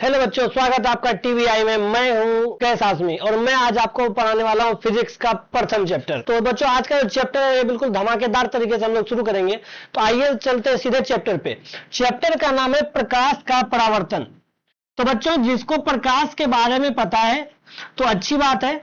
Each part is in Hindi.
हेलो बच्चों, स्वागत है आपका टीवीआई में। मैं हूं कैस आजमी और मैं आज आपको पढ़ाने वाला हूं फिजिक्स का प्रथम चैप्टर। तो बच्चों, आज का जो चैप्टर है बिल्कुल धमाकेदार तरीके से हम लोग शुरू करेंगे। तो आइए चलते हैं सीधे चैप्टर पे। चैप्टर का नाम है प्रकाश का परावर्तन। तो बच्चों, जिसको प्रकाश के बारे में पता है तो अच्छी बात है,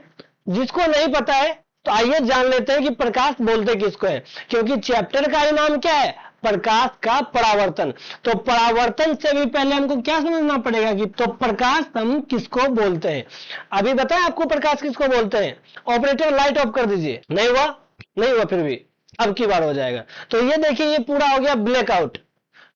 जिसको नहीं पता है तो आइए जान लेते हैं कि प्रकाश बोलते किसको है। क्योंकि चैप्टर का ही नाम क्या है, प्रकाश का परावर्तन। तो परावर्तन से भी पहले हमको क्या समझना पड़ेगा कि तो प्रकाश हम किसको बोलते हैं। अभी बताएं आपको प्रकाश किसको बोलते हैं। ऑपरेटर लाइट ऑफ कर दीजिए। नहीं हुआ, नहीं हुआ, फिर भी अब की बार हो जाएगा। तो ये देखिए, ये पूरा हो गया ब्लैकआउट।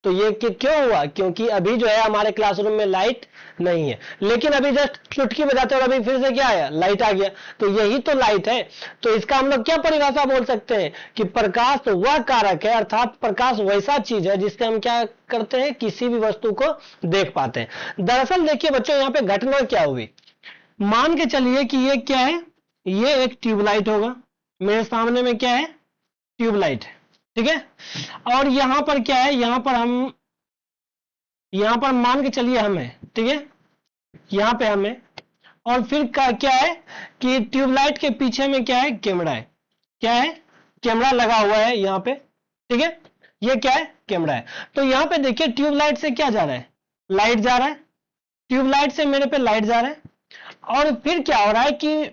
तो ये क्यों हुआ? क्योंकि अभी जो है हमारे क्लासरूम में लाइट नहीं है, लेकिन अभी जस्ट चुटकी बजाते और अभी फिर से क्या आया, लाइट आ गया। तो यही तो लाइट है। तो इसका हम लोग क्या परिभाषा बोल सकते हैं कि प्रकाश वह कारक है, अर्थात प्रकाश वैसा चीज है जिससे हम क्या करते हैं, किसी भी वस्तु को देख पाते हैं। दरअसल देखिए बच्चों, यहाँ पे घटना क्या हुई। मान के चलिए कि ये क्या है, ये एक ट्यूबलाइट होगा। मेरे सामने में क्या है, ट्यूबलाइट है, ठीक है। और यहां पर क्या है, यहां पर मान के चलिए हम है, ठीक है। यहां पे हम है और फिर क्या है कि ट्यूबलाइट के पीछे में क्या है, कैमरा है। क्या है, कैमरा लगा हुआ है यहां पे, ठीक है। ये क्या है, कैमरा है। तो यहां पे देखिए ट्यूबलाइट से क्या जा रहा है, लाइट जा रहा है। ट्यूबलाइट से मेरे पे लाइट जा रहा है और फिर क्या हो रहा है कि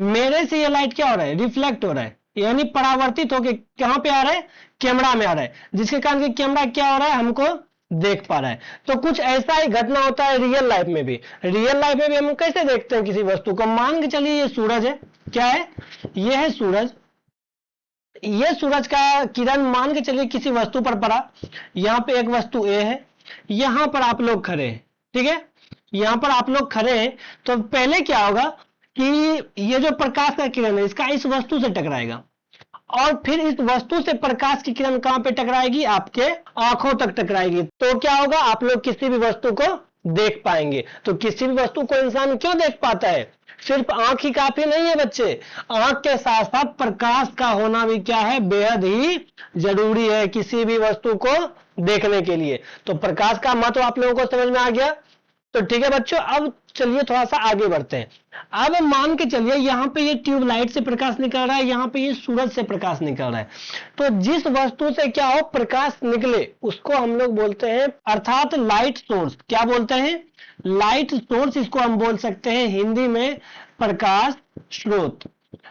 मेरे से ये लाइट क्या हो रहा है, रिफ्लेक्ट हो रहा है, यानी परावर्तित होकर कहां पे आ रहा है, कैमरा में आ रहा है, जिसके कारण कैमरा क्या हो रहा है, हमको देख पा रहा है। तो कुछ ऐसा ही घटना होता है रियल लाइफ में भी। रियल लाइफ में भी हम कैसे देखते हैं किसी वस्तु को। मान के चलिए ये सूरज है, क्या है, ये है सूरज। ये सूरज का किरण मान के चलिए किसी वस्तु पर पड़ा। यहां पे एक वस्तु ए है, यहां पर आप लोग खड़े हैं, ठीक है। यहां पर आप लोग खड़े हैं तो पहले क्या होगा कि ये जो प्रकाश का किरण है इसका इस वस्तु से टकराएगा और फिर इस वस्तु से प्रकाश की किरण कहां पे टकराएगी, आपके आंखों तक टकराएगी। तो क्या होगा, आप लोग किसी भी वस्तु को देख पाएंगे। तो किसी भी वस्तु को इंसान क्यों देख पाता है, सिर्फ आंख ही काफी नहीं है बच्चे, आंख के साथ साथ प्रकाश का होना भी क्या है, बेहद ही जरूरी है किसी भी वस्तु को देखने के लिए। तो प्रकाश का महत्व आप लोगों को समझ में आ गया। तो ठीक है बच्चों, अब चलिए थोड़ा सा आगे बढ़ते हैं। अब मान के चलिए यहां पे ये ट्यूबलाइट से प्रकाश निकल रहा है, यहां पे ये सूरज से प्रकाश निकल रहा है। तो जिस वस्तु से क्या हो, प्रकाश निकले, उसको हम लोग बोलते हैं, अर्थात लाइट सोर्स। क्या बोलते हैं, लाइट सोर्स। इसको हम बोल सकते हैं हिंदी में प्रकाश स्रोत।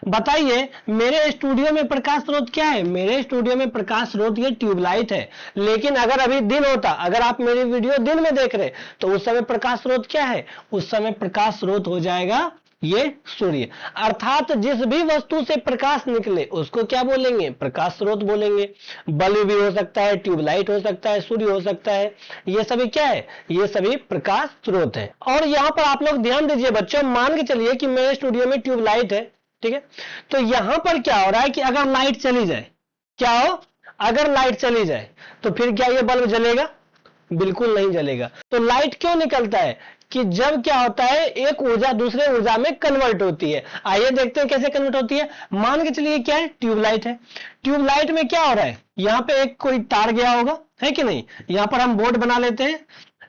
बताइए मेरे स्टूडियो में प्रकाश स्रोत क्या है, मेरे स्टूडियो में प्रकाश स्रोत ये ट्यूबलाइट है। लेकिन अगर अभी दिन होता, अगर आप मेरी वीडियो दिन में देख रहे तो उस समय प्रकाश स्रोत क्या है, उस समय प्रकाश स्रोत हो जाएगा ये सूर्य। अर्थात जिस भी वस्तु से प्रकाश निकले उसको क्या बोलेंगे, प्रकाश स्रोत बोलेंगे। बल्ब भी हो सकता है, ट्यूबलाइट हो सकता है, सूर्य हो सकता है, ये सभी क्या है, ये सभी प्रकाश स्रोत है। और यहां पर आप लोग ध्यान दीजिए बच्चों, मान के चलिए कि मेरे स्टूडियो में ट्यूबलाइट है, ठीक है। तो यहां पर क्या हो रहा है कि अगर लाइट चली जाए, क्या हो, अगर लाइट चली जाए तो फिर क्या ये बल्ब जलेगा, बिल्कुल नहीं जलेगा। तो लाइट क्यों निकलता है कि जब क्या होता है, एक ऊर्जा दूसरे ऊर्जा में कन्वर्ट होती है। आइए देखते हैं कैसे कन्वर्ट होती है। मान के चलिए क्या है, ट्यूबलाइट है। ट्यूबलाइट में क्या हो रहा है, यहां पे एक कोई तार गया होगा, है कि नहीं। यहां पर हम बोर्ड बना लेते हैं।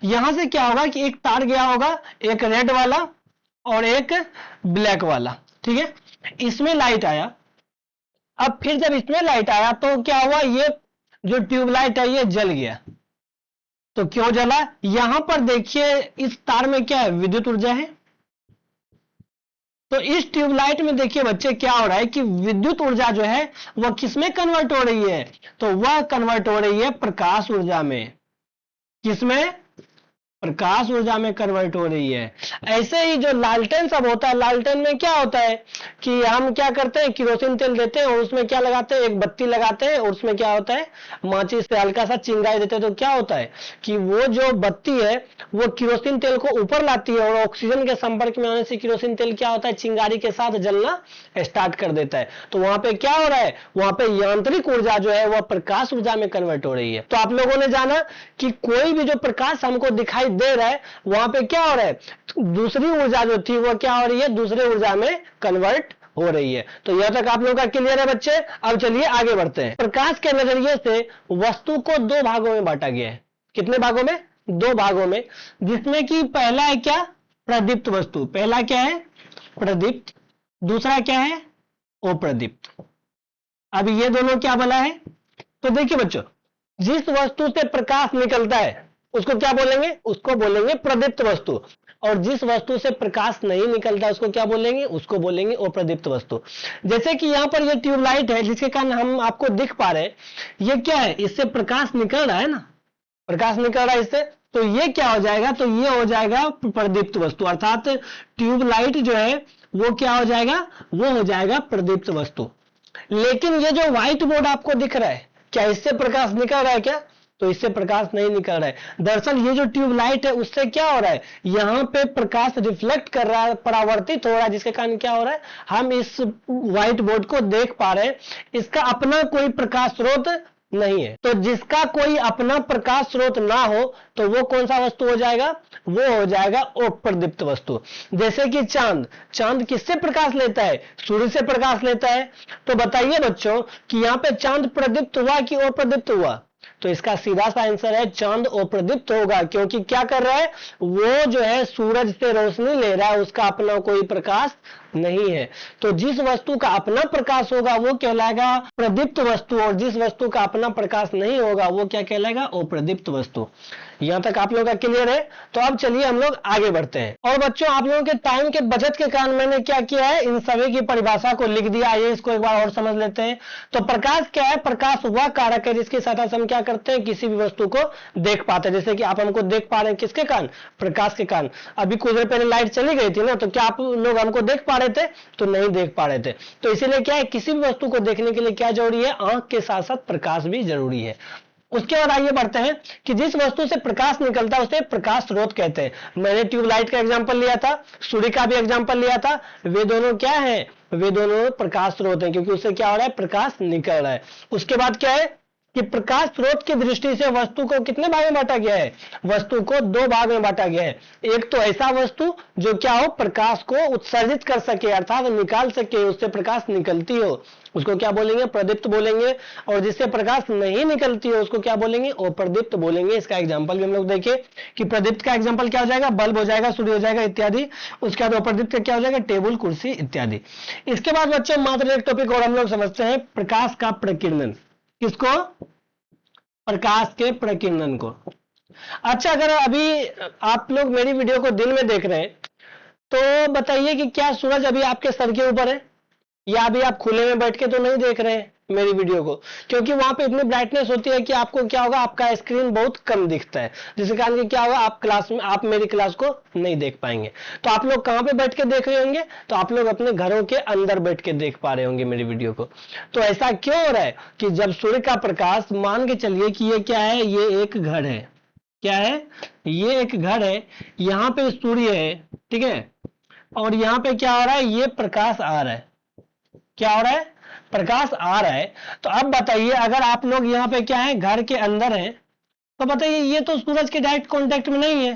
यहां से क्या होगा कि एक तार गया होगा, एक रेड वाला और एक ब्लैक वाला, ठीक है। इसमें लाइट आया। अब फिर जब इसमें लाइट आया तो क्या हुआ, ये जो ट्यूबलाइट है ये जल गया। तो क्यों जला, यहां पर देखिए इस तार में क्या है, विद्युत ऊर्जा है। तो इस ट्यूबलाइट में देखिए बच्चे क्या हो रहा है कि विद्युत ऊर्जा जो है वह किसमें कन्वर्ट हो रही है, तो वह कन्वर्ट हो रही है प्रकाश ऊर्जा में। किसमें, प्रकाश ऊर्जा में कन्वर्ट हो रही है। ऐसे ही जो लालटेन सब होता है, लालटेन में क्या होता है कि हम क्या करते हैं, केरोसिन तेल देते हैं और उसमें क्या लगाते हैं, एक बत्ती लगाते हैं और उसमें क्या होता है, माचिस से हल्का सा चिंगारी देते हैं। तो क्या होता है कि वो जो बत्ती है वो केरोसिन तेल को ऊपर लाती है और ऑक्सीजन के संपर्क में आने से केरोसिन तेल क्या होता है, चिंगारी के साथ जलना स्टार्ट कर देता है। तो वहां पे क्या हो रहा है, वहां पे यांत्रिक ऊर्जा जो है वह प्रकाश ऊर्जा में कन्वर्ट हो रही है। तो आप लोगों ने जाना कि कोई भी जो प्रकाश हमको दिखाई दे रहा है वहां पे क्या हो रहा है, दूसरी ऊर्जा जो थी वो क्या हो रही है, दूसरे ऊर्जा में कन्वर्ट हो रही है। तो यहां तक आप लोगों का क्लियर है बच्चे। अब चलिए आगे बढ़ते हैं। प्रकाश के नजरिए से वस्तु को दो भागों में बांटा गया है। कितने भागों में, दो भागों में, जिसमें कि पहला है क्या, प्रदीप्त वस्तु। पहला क्या है, प्रदीप्त, दूसरा क्या है, अप्रदीप्त। अब ये दोनों क्या बना है, तो देखिए बच्चों, जिस वस्तु से प्रकाश निकलता है उसको क्या बोलेंगे, उसको बोलेंगे प्रदीप्त वस्तु, और जिस वस्तु से प्रकाश नहीं निकलता उसको क्या बोलेंगे, उसको बोलेंगे अप्रदीप्त वस्तु। जैसे कि यहां पर ये ट्यूबलाइट है जिसके कारण हम आपको दिख पा रहे हैं, ये क्या है, इससे प्रकाश निकल रहा है ना, प्रकाश निकल रहा है इससे, तो ये क्या हो जाएगा, तो ये हो जाएगा प्रदीप्त वस्तु, अर्थात ट्यूबलाइट जो है वो क्या हो जाएगा, वो हो जाएगा प्रदीप्त वस्तु। लेकिन ये जो व्हाइट बोर्ड आपको दिख रहा है, क्या इससे प्रकाश निकल रहा है क्या, तो इससे प्रकाश नहीं निकल रहा है। दरअसल ये जो ट्यूबलाइट है उससे क्या हो रहा है, यहां पे प्रकाश रिफ्लेक्ट कर रहा है, परावर्तित हो रहा है, जिसके कारण क्या हो रहा है, हम इस व्हाइट बोर्ड को देख पा रहे हैं। इसका अपना कोई प्रकाश स्रोत नहीं है। तो जिसका कोई अपना प्रकाश स्रोत ना हो तो वो कौन सा वस्तु हो जाएगा, वो हो जाएगा अप्रदीप्त वस्तु। जैसे कि चांद, चांद किससे प्रकाश लेता है, सूर्य से प्रकाश लेता है। तो बताइए बच्चों कि यहां पे चांद प्रदीप्त हुआ कि अप्रदीप्त हुआ, तो इसका सीधा सा आंसर है चांद अप्रदीप्त होगा, क्योंकि क्या कर रहा है, वो जो है सूरज से रोशनी ले रहा है, उसका अपना कोई प्रकाश नहीं है। तो जिस वस्तु का अपना प्रकाश होगा वो कहलाएगा प्रदीप्त वस्तु, और जिस वस्तु का अपना प्रकाश नहीं होगा वो क्या कहलाएगा, अप्रदीप्त वस्तु। यहां तक आप लोगों का क्लियर है। तो अब चलिए हम लोग आगे बढ़ते हैं। और बच्चों आप लोगों के टाइम के बचत के कारण मैंने क्या किया है, इन सभी की परिभाषा को लिख दिया। आइए इसको एक बार और समझ लेते हैं। तो प्रकाश क्या है, प्रकाश वह कारक है जिसकी सहायता से हम क्या करते हैं, किसी भी वस्तु को देख पाते हैं। जैसे कि आप हमको देख पा रहे हैं किसके कारण, प्रकाश के कारण। अभी कुछ देर पहले लाइट चली गई थी ना, तो क्या आप लोग हमको देख पा रहे थे, तो नहीं देख पा रहे थे। तो इसीलिए क्या है, किसी भी वस्तु को देखने के लिए क्या जरूरी है, आंख के साथ साथ प्रकाश भी जरूरी है। उसके बाद आइए बढ़ते हैं कि जिस वस्तु से प्रकाश निकलता है उसे प्रकाश स्रोत कहते हैं। मैंने ट्यूबलाइट का एग्जांपल लिया था, सूर्य का भी एग्जांपल लिया था। वे दोनों क्या है, वे दोनों प्रकाश स्रोत हैं, क्योंकि उससे क्या हो रहा है, प्रकाश निकल रहा है। उसके बाद क्या है कि प्रकाश स्रोत की दृष्टि से वस्तु को कितने भाग में बांटा गया है, वस्तु को दो भाग में बांटा गया है। एक तो ऐसा वस्तु जो क्या हो, प्रकाश को उत्सर्जित कर सके, अर्थात निकाल सके, उससे प्रकाश निकलती हो, उसको क्या बोलेंगे, प्रदीप्त बोलेंगे। और जिससे प्रकाश नहीं निकलती हो उसको क्या बोलेंगे, अप्रदीप्त बोलेंगे। इसका एग्जांपल भी हम लोग देखें कि प्रदीप्त का एग्जांपल क्या हो जाएगा, बल्ब हो जाएगा, सूर्य हो जाएगा इत्यादि। उसके बाद अप्रदीप्त का क्या हो जाएगा, टेबल, कुर्सी इत्यादि। इसके बाद बच्चों मात्र एक टॉपिक और हम लोग समझते हैं, प्रकाश का प्रकीर्णन। किसको, प्रकाश के प्रकीर्णन को। अच्छा, अगर अभी आप लोग मेरी वीडियो को दिन में देख रहे हैं तो बताइए कि क्या सूरज अभी आपके सर के ऊपर है, या अभी आप खुले में बैठ के तो नहीं देख रहे हैं मेरी वीडियो को, क्योंकि वहां पे इतनी ब्राइटनेस होती है कि आपको क्या होगा, आपका स्क्रीन बहुत कम दिखता है, जिसके कारण कि क्या होगा, आप क्लास में, आप मेरी क्लास को नहीं देख पाएंगे। तो आप लोग कहां पे बैठ के देख रहे होंगे, तो आप लोग अपने घरों के अंदर बैठ के देख पा रहे होंगे मेरी वीडियो को। तो ऐसा क्यों हो रहा है कि जब सूर्य का प्रकाश, मान के चलिए कि ये क्या है, ये एक घर है, क्या है, ये एक घर है, यहां पे सूर्य है, ठीक है, और यहां पे क्या हो रहा है, ये प्रकाश आ रहा है, क्या हो रहा है, प्रकाश आ रहा है। तो अब बताइए, अगर आप लोग यहाँ पे क्या है, घर के अंदर हैं, तो बताइए ये तो सूरज के डायरेक्ट कांटेक्ट में नहीं है,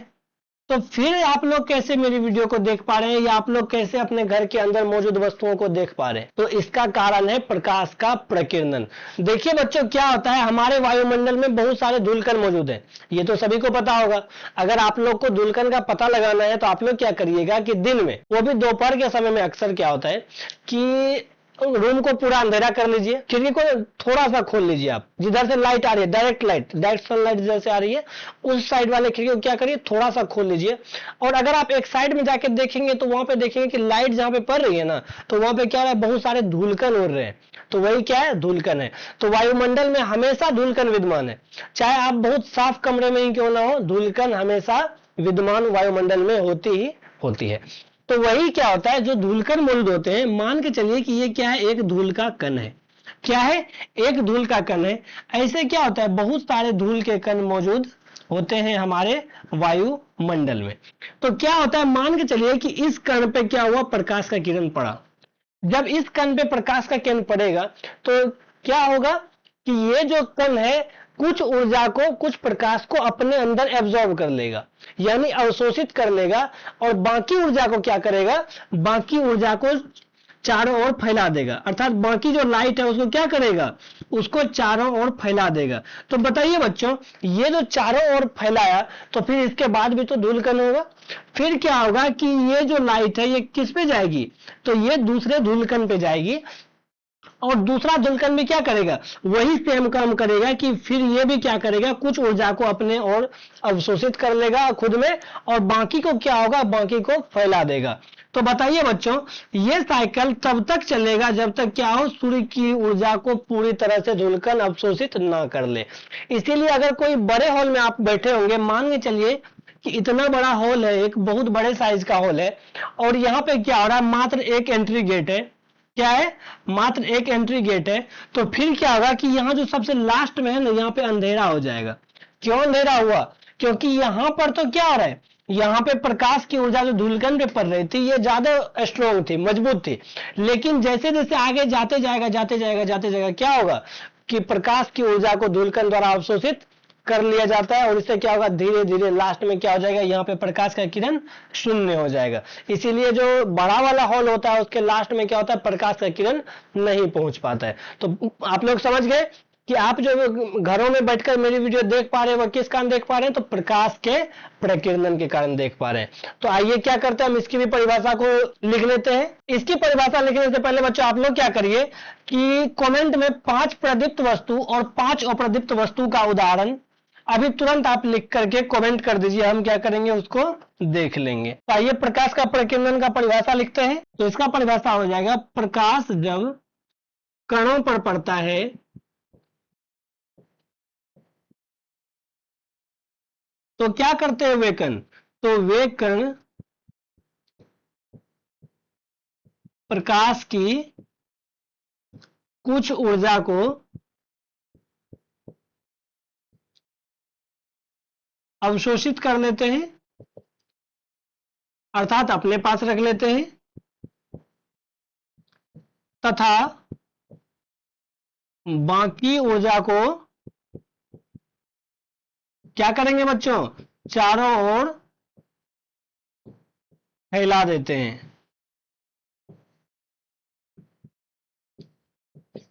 तो फिर आप लोग कैसे मेरी वीडियो को देख पा रहे हैं, या आप लोग कैसे अपने घर के अंदर मौजूद वस्तुओं को देख पा रहे हैं। तो इसका कारण है प्रकाश का प्रकीर्णन। देखिए बच्चों क्या होता है, हमारे वायुमंडल में बहुत सारे धूलकण मौजूद हैं, ये तो सभी को पता होगा। अगर आप लोग को धूलकण का पता लगाना है तो आप लोग क्या करिएगा कि दिन में, वो भी दोपहर के समय में, अक्सर क्या होता है कि रूम को पूरा अंधेरा कर लीजिए, खिड़की को थोड़ा सा खोल लीजिए। आप जिधर से लाइट आ रही है, डायरेक्ट लाइट, डायरेक्ट सनलाइट जिधर से आ रही है, उस साइड वाले खिड़की को क्या करिए, थोड़ा सा खोल लीजिए। और अगर आप एक साइड में जाके देखेंगे तो वहां पे देखेंगे कि लाइट जहां पे पड़ रही है ना, तो वहां पे क्या हो रहा है, बहुत सारे धूलकण उड़ रहे हैं। तो वही क्या है, धूलकण है। तो वायुमंडल में हमेशा धूलकण विद्यमान है, चाहे आप बहुत साफ कमरे में ही क्यों ना हो, धूलकण हमेशा विद्यमान वायुमंडल में होती है। तो वही क्या होता है, जो धूलकण मौजूद होते हैं, मान के चलिए कि ये क्या है, एक धूल का कण है, क्या है, एक धूल का कण है। ऐसे क्या होता है, बहुत सारे धूल के कण मौजूद होते हैं हमारे वायुमंडल में। तो क्या होता है, मान के चलिए कि इस कण पे क्या हुआ, प्रकाश का किरण पड़ा। जब इस कण पे प्रकाश का किरण पड़ेगा तो क्या होगा कि ये जो कण है कुछ ऊर्जा को, कुछ प्रकाश को अपने अंदर एब्जॉर्ब कर लेगा, यानी अवशोषित कर लेगा, और बाकी ऊर्जा को क्या करेगा, बाकी ऊर्जा को चारों ओर फैला देगा, अर्थात बाकी जो लाइट है उसको क्या करेगा, उसको चारों ओर फैला देगा। तो बताइए बच्चों, ये जो चारों ओर फैलाया तो फिर इसके बाद भी तो धूलकण होगा, फिर क्या होगा कि ये जो लाइट है ये किस पे जाएगी, तो ये दूसरे धूलकण पे जाएगी, और दूसरा धूलकण भी क्या करेगा, वही सेम काम करेगा कि फिर ये भी क्या करेगा, कुछ ऊर्जा को अपने ओर अवशोषित कर लेगा खुद में, और बाकी को क्या होगा, बाकी को फैला देगा। तो बताइए बच्चों, ये साइकिल तब तक चलेगा जब तक क्या हो, सूर्य की ऊर्जा को पूरी तरह से धूलकण अवशोषित ना कर ले। इसीलिए अगर कोई बड़े हॉल में आप बैठे होंगे, मान के चलिए कि इतना बड़ा हॉल है, एक बहुत बड़े साइज का हॉल है, और यहाँ पे क्या हो रहा है, मात्र एक एंट्री गेट है, क्या है, मात्र एक एंट्री गेट है, तो फिर क्या होगा कि यहाँ जो सबसे लास्ट में है ना, यहाँ पे अंधेरा हो जाएगा। क्यों अंधेरा हुआ, क्योंकि यहाँ पर तो क्या हो रहा है, यहाँ पे प्रकाश की ऊर्जा जो धूलकण पे पड़ रही थी ये ज्यादा स्ट्रोंग थी, मजबूत थी, लेकिन जैसे जैसे आगे जाते जाएगा जाते जाएगा क्या होगा कि प्रकाश की ऊर्जा को धूलकण द्वारा अवशोषित कर लिया जाता है, और इससे क्या होगा, धीरे धीरे लास्ट में क्या हो जाएगा, यहाँ पे प्रकाश का किरण शून्य हो जाएगा। इसीलिए जो बड़ा वाला हॉल होता है उसके लास्ट में क्या होता है, प्रकाश का किरण नहीं पहुंच पाता है। तो आप लोग समझ गए कि आप जो घरों में बैठकर मेरी वीडियो देख पा रहे हैं वह किस कारण देख पा रहे हैं, तो प्रकाश के प्रकीर्णन के कारण देख पा रहे हैं। तो आइए क्या करते हैं, हम इसकी भी परिभाषा को लिख लेते हैं। इसकी परिभाषा लिखने से पहले बच्चों आप लोग क्या करिए कि कमेंट में 5 प्रदीप्त वस्तु और 5 अप्रदीप्त वस्तु का उदाहरण अभी तुरंत आप लिख करके कमेंट कर दीजिए, हम क्या करेंगे उसको देख लेंगे। तो आइए प्रकाश का प्रकीर्णन का परिभाषा लिखते हैं। तो इसका परिभाषा हो जाएगा, प्रकाश जब कणों पर पड़ता है तो क्या करते हैं वे कण, तो वे कण प्रकाश की कुछ ऊर्जा को अवशोषित कर लेते हैं, अर्थात अपने पास रख लेते हैं, तथा बाकी ऊर्जा को क्या करेंगे बच्चों, चारों ओर फैला देते हैं।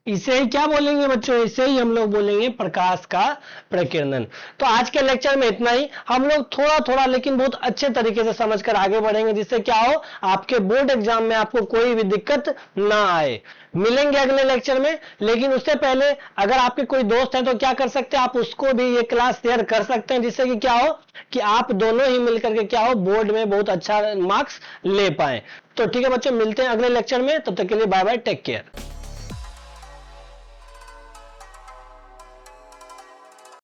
इसे ही क्या बोलेंगे बच्चों, इसे ही हम लोग बोलेंगे प्रकाश का प्रकीर्णन। तो आज के लेक्चर में इतना ही। हम लोग थोड़ा थोड़ा लेकिन बहुत अच्छे तरीके से समझकर आगे बढ़ेंगे, जिससे क्या हो, आपके बोर्ड एग्जाम में आपको कोई भी दिक्कत ना आए। मिलेंगे अगले लेक्चर में, लेकिन उससे पहले अगर आपके कोई दोस्त है तो क्या कर सकते हैं, आप उसको भी ये क्लास शेयर कर सकते हैं, जिससे कि क्या हो कि आप दोनों ही मिलकर के क्या हो, बोर्ड में बहुत अच्छा मार्क्स ले पाए। तो ठीक है बच्चों, मिलते हैं अगले लेक्चर में, तब तक के लिए बाय बाय, टेक केयर।